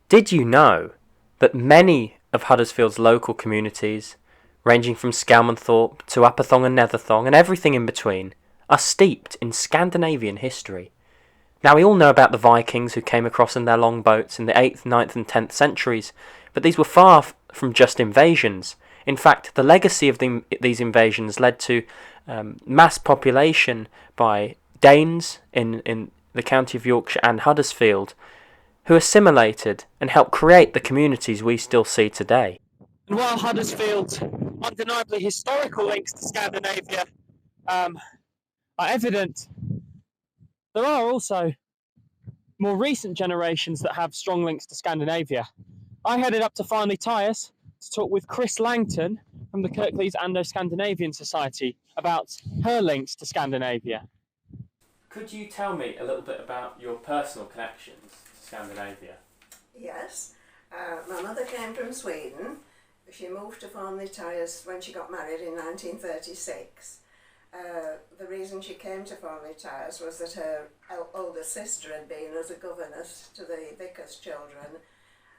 Did you know that many of Huddersfield's local communities, ranging from Skelmanthorpe to Apperthong and Netherthong and everything in between, are steeped in Scandinavian history? Now, we all know about the Vikings who came across in their longboats in the 8th, ninth, and 10th centuries, but these were far from just invasions. In fact, the legacy of these invasions led to mass population by Danes in the county of Yorkshire and Huddersfield, who assimilated and helped create the communities we still see today. And while Huddersfield's undeniably historical links to Scandinavia are evident, there are also more recent generations that have strong links to Scandinavia. I headed up to Farnley Tyas to talk with Cris Langton from the Kirklees Anglo-Scandinavian Society about her links to Scandinavia. Could you tell me a little bit about your personal connections to Scandinavia? Yes. My mother came from Sweden. She moved to Farnley Tyas when she got married in 1936. The reason she came to Farnley Tyas was that her older sister had been as a governess to the vicar's children.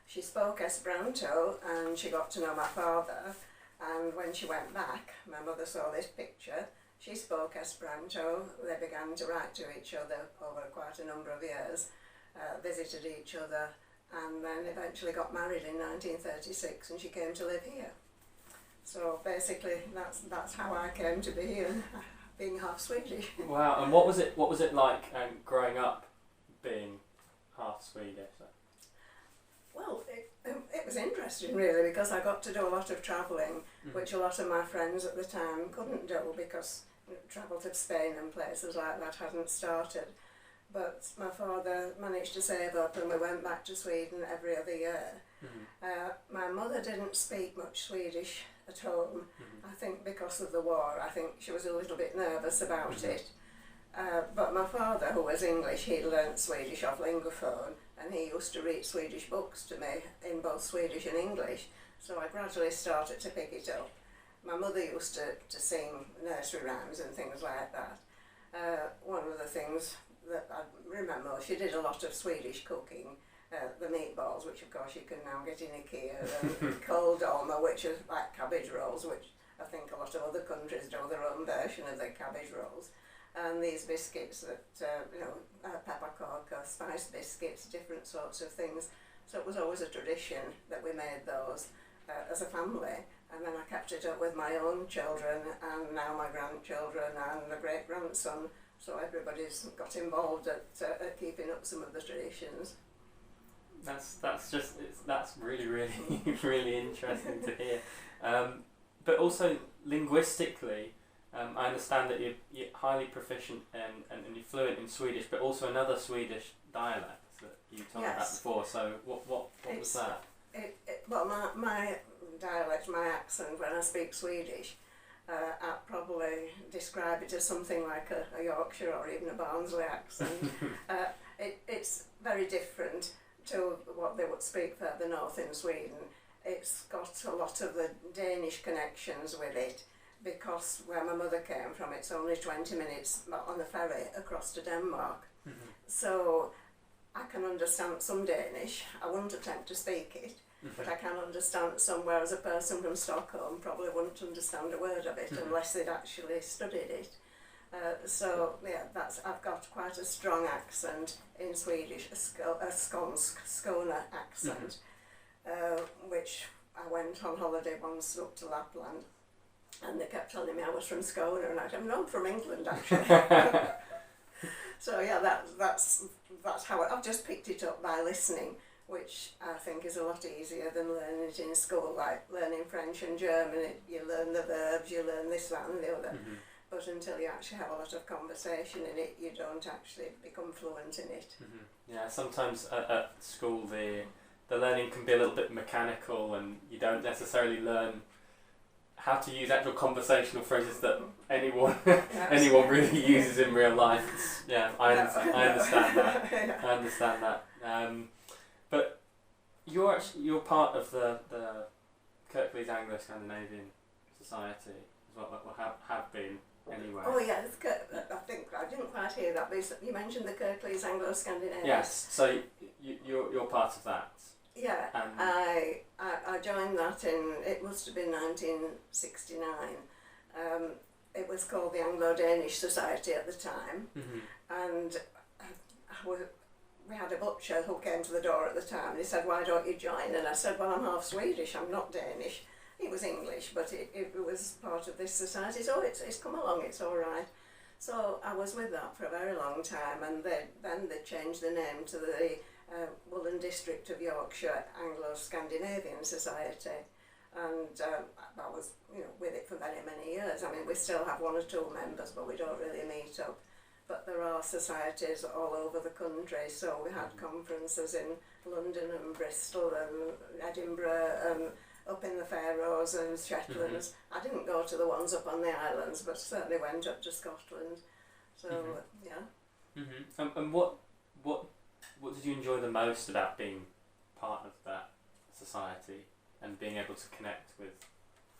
She spoke Esperanto and she got to know my father, and when she went back, my mother saw this picture. She spoke Esperanto. They began to write to each other over quite a number of years, visited each other, and then eventually got married in 1936, and she came to live here. So basically, that's how I came to be here, being half Swedish. Wow! And what was it like growing up being half Swedish? Well, it was interesting really, because I got to do a lot of travelling, which a lot of my friends at the time couldn't do because travel to Spain and places like that hadn't started. But my father managed to save up and we went back to Sweden every other year. My mother didn't speak much Swedish at home, I think because of the war. I think she was a little bit nervous about it. But my father, who was English, he learnt Swedish off Lingophone, and he used to read Swedish books to me in both Swedish and English, so I gradually started to pick it up. My mother used to sing nursery rhymes and things like that. One of the things that I remember, she did a lot of Swedish cooking, the meatballs, which of course you can now get in IKEA, and kåldolmar, which are like cabbage rolls, which I think a lot of other countries do their own version of their cabbage rolls. And these biscuits that, peppercorn, spice biscuits, different sorts of things. So it was always a tradition that we made those as a family. And then I kept it up with my own children, and now my grandchildren and the great-grandson. So everybody's got involved at keeping up some of the traditions. That's really really interesting to hear. But also linguistically, I understand that you're highly proficient and you're fluent in Swedish, but also another Swedish dialect that you told me about before. So what was that? Well, my dialect, my accent when I speak Swedish, I'd probably describe it as something like a Yorkshire or even a Barnsley accent. It's very different to what they would speak further north in Sweden. It's got a lot of the Danish connections with it, because where my mother came from, it's only 20 minutes on the ferry across to Denmark. So I can understand some Danish. I wouldn't attempt to speak it, but I can understand some, whereas a person from Stockholm probably wouldn't understand a word of it unless they'd actually studied it. So yeah, I've got quite a strong accent in Swedish, a Skåne accent, which I went on holiday once up to Lapland, and they kept telling me I was from Skåne, and I said, no, I'm from England actually. So yeah, that's how I've just picked it up by listening, which I think is a lot easier than learning it in school, like learning French and German. You learn the verbs, you learn this, that and the other. But until you actually have a lot of conversation in it, you don't actually become fluent in it. Yeah, sometimes at school the learning can be a little bit mechanical, and you don't necessarily learn how to use actual conversational phrases that anyone really uses in real life. I understand that. I understand that. But you're part of the Kirklees Anglo-Scandinavian Society as well, have been anyway. Oh yes, I think I didn't quite hear that, but you mentioned the Kirklees Anglo-Scandinavian. Yes, so you're part of that. Yeah, I joined that it must have been 1969. It was called the Anglo-Danish Society at the time, and we had a butcher who came to the door at the time, and he said, "Why don't you join?" And I said, "Well, I'm half Swedish, I'm not Danish." He was English, but it was part of this society, so it's come along, it's all right. So I was with that for a very long time, and then they changed the name to the Woolen District of Yorkshire Anglo-Scandinavian Society, and I was with it for many, many years. I mean, we still have one or two members, but we don't really meet up. But there are societies all over the country, so we had conferences in London and Bristol and Edinburgh and up in the Faroes and Shetlands. I didn't go to the ones up on the islands, but certainly went up to Scotland. So yeah. And what did you enjoy the most about being part of that society and being able to connect with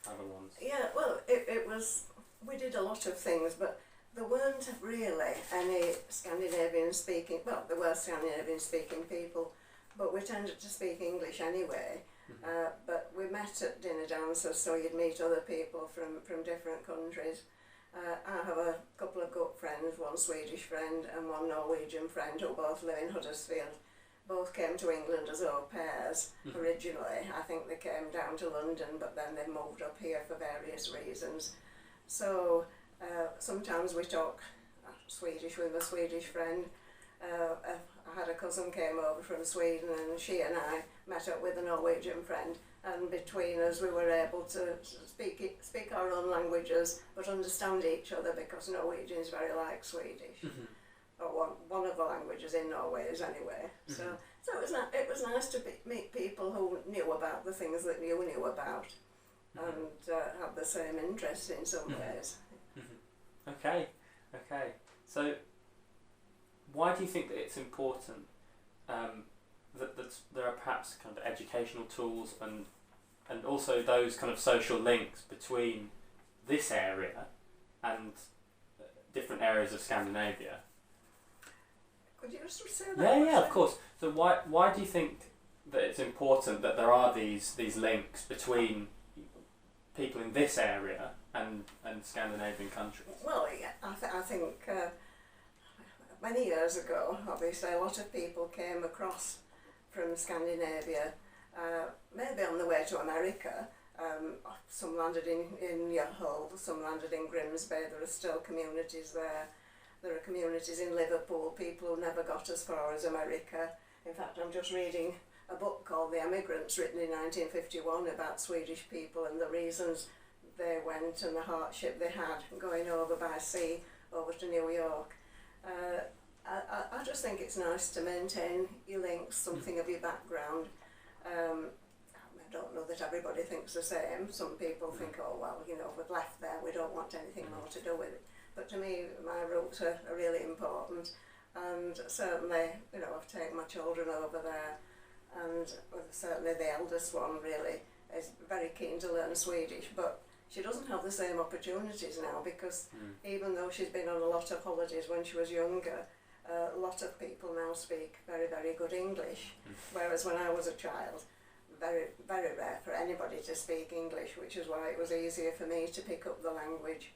other ones? Yeah, well, it was. We did a lot of things, but there weren't really any Scandinavian speaking. Well, there were Scandinavian speaking people, but we tended to speak English anyway. But we met at dinner dances, so you'd meet other people from different countries. I have a couple of good friends, one Swedish friend and one Norwegian friend who both live in Huddersfield. Both came to England as au pairs originally. I think they came down to London, but then they moved up here for various reasons. So sometimes we talk Swedish with my Swedish friend. I had a cousin came over from Sweden, and she and I met up with a Norwegian friend, and between us we were able to speak our own languages but understand each other, because Norwegian is very like Swedish, or one of the languages in Norway is anyway. So it was nice to meet people who knew about the things that you knew about, and had the same interest in some ways. Okay. So, why do you think that it's important that there are perhaps kind of educational tools and also those kind of social links between this area and different areas of Scandinavia? Could you just say that? Yeah, of course. So why do you think that it's important that there are these links between people in this area and Scandinavian countries? Well, yeah, I think many years ago, obviously, a lot of people came across from Scandinavia, maybe on the way to America. Some landed in Hull, some landed in Grimsby. There are still communities there. There are communities in Liverpool, people who never got as far as America. In fact, I'm just reading a book called The Emigrants, written in 1951, about Swedish people and the reasons they went and the hardship they had going over by sea over to New York. I just think it's nice to maintain your links, something of your background. I don't know that everybody thinks the same. Some people think, oh well, we've left there, we don't want anything more to do with it. But to me, my roots are really important, and certainly, I've taken my children over there, and certainly the eldest one really is very keen to learn Swedish, but she doesn't have the same opportunities now, because even though she's been on a lot of holidays when she was younger, a lot of people now speak very, very good English, whereas when I was a child, very, very rare for anybody to speak English, which is why it was easier for me to pick up the language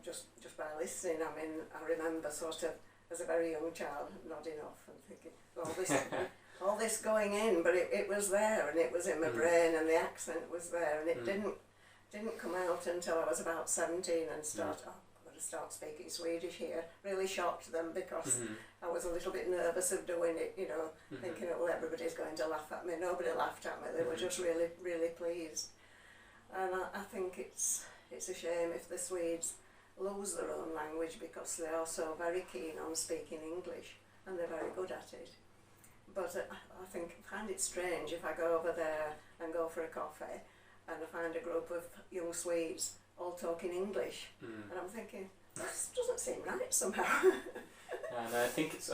just by listening. I mean, I remember sort of as a very young child nodding off and thinking, all this going in, but it was there, and it was in my brain, and the accent was there, and it didn't come out until I was about 17 and I'm going to start speaking Swedish here. Really shocked them, because I was a little bit nervous of doing it, thinking, well, everybody's going to laugh at me. Nobody laughed at me, they were just really, really pleased. And I think it's a shame if the Swedes lose their own language, because they are so very keen on speaking English, and they're very good at it. But I find it strange if I go over there and go for a coffee, and I find a group of young Swedes all talking English, and I'm thinking, this doesn't seem right somehow. And I think it's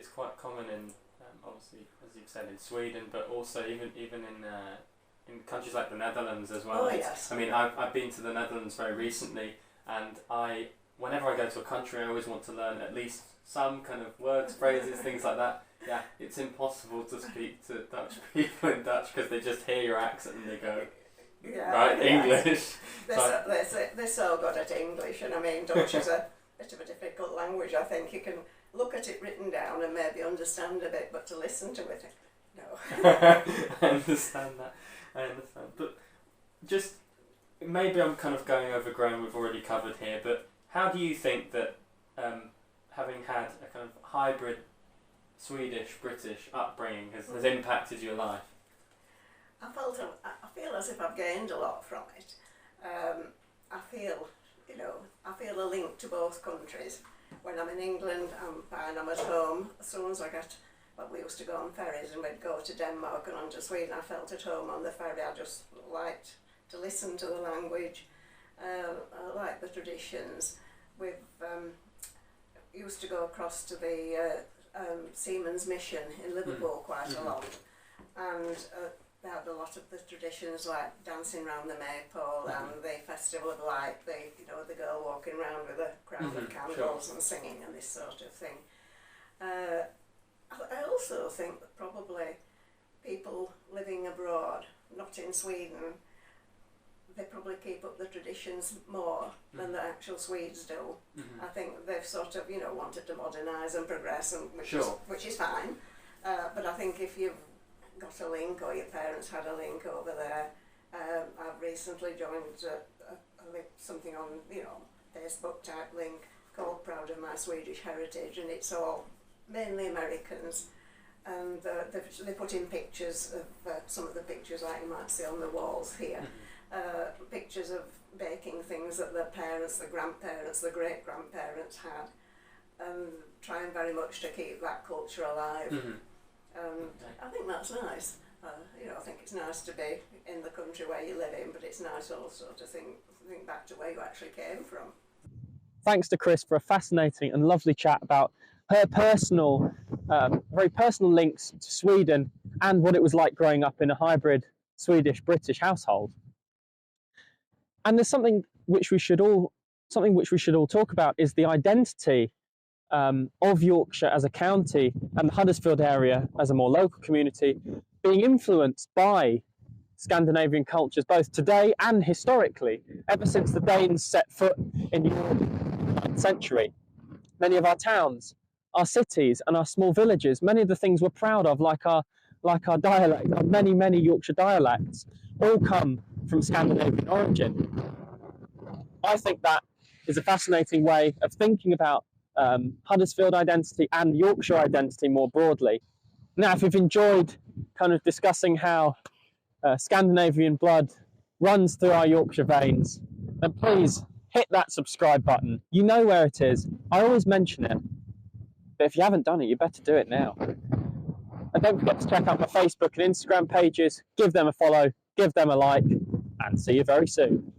quite common in obviously, as you've said, in Sweden, but also even in countries like the Netherlands as well. Oh yes. I mean, I've been to the Netherlands very recently, and I whenever I go to a country, I always want to learn at least some kind of words, phrases, things like that. Yeah, it's impossible to speak to Dutch people in Dutch because they just hear your accent and they go, right, English. They're so good at English, and I mean, Dutch is a bit of a difficult language. I think you can look at it written down and maybe understand a bit, but to listen to it, no. I understand that. But just, maybe I'm kind of going over ground we've already covered here, but how do you think that having had a kind of hybrid Swedish-British upbringing has impacted your life? I feel as if I've gained a lot from it. I feel a link to both countries. When I'm in England, I'm fine, I'm at home. As soon as I get, we used to go on ferries and we'd go to Denmark and on to Sweden. I felt at home on the ferry. I just liked to listen to the language. I like the traditions. We've used to go across to the Seamen's Mission in Liverpool quite a lot, and they had a lot of the traditions like dancing round the maypole and the Festival of Light, the girl walking around with a crown of candles and singing and this sort of thing. I also think that probably people living abroad, not in Sweden, they probably keep up the traditions more than the actual Swedes do. I think they've sort of, wanted to modernise and progress, and which is fine. But I think if you've got a link, or your parents had a link over there, I've recently joined something on, Facebook type link called Proud of My Swedish Heritage, and it's all mainly Americans. And they put in pictures of some of the pictures like you might see on the walls here. Pictures of baking things that their parents, the grandparents, the great-grandparents had, and trying very much to keep that culture alive. I think that's nice. I think it's nice to be in the country where you live in, but it's nice also to think back to where you actually came from. Thanks to Cris for a fascinating and lovely chat about her personal, very personal links to Sweden and what it was like growing up in a hybrid Swedish-British household. And there's something which we should all talk about, is the identity of Yorkshire as a county and the Huddersfield area as a more local community being influenced by Scandinavian cultures both today and historically, ever since the Danes set foot in Europe in the 9th century. Many of our towns, our cities and our small villages, many of the things we're proud of, like our dialect, our many Yorkshire dialects, all come from Scandinavian origin. I think that is a fascinating way of thinking about Huddersfield identity and Yorkshire identity more broadly. Now, if you've enjoyed kind of discussing how Scandinavian blood runs through our Yorkshire veins, then please hit that subscribe button. You know where it is. I always mention it, but if you haven't done it, you better do it now. And don't forget to check out my Facebook and Instagram pages, give them a follow, give them a like, and see you very soon.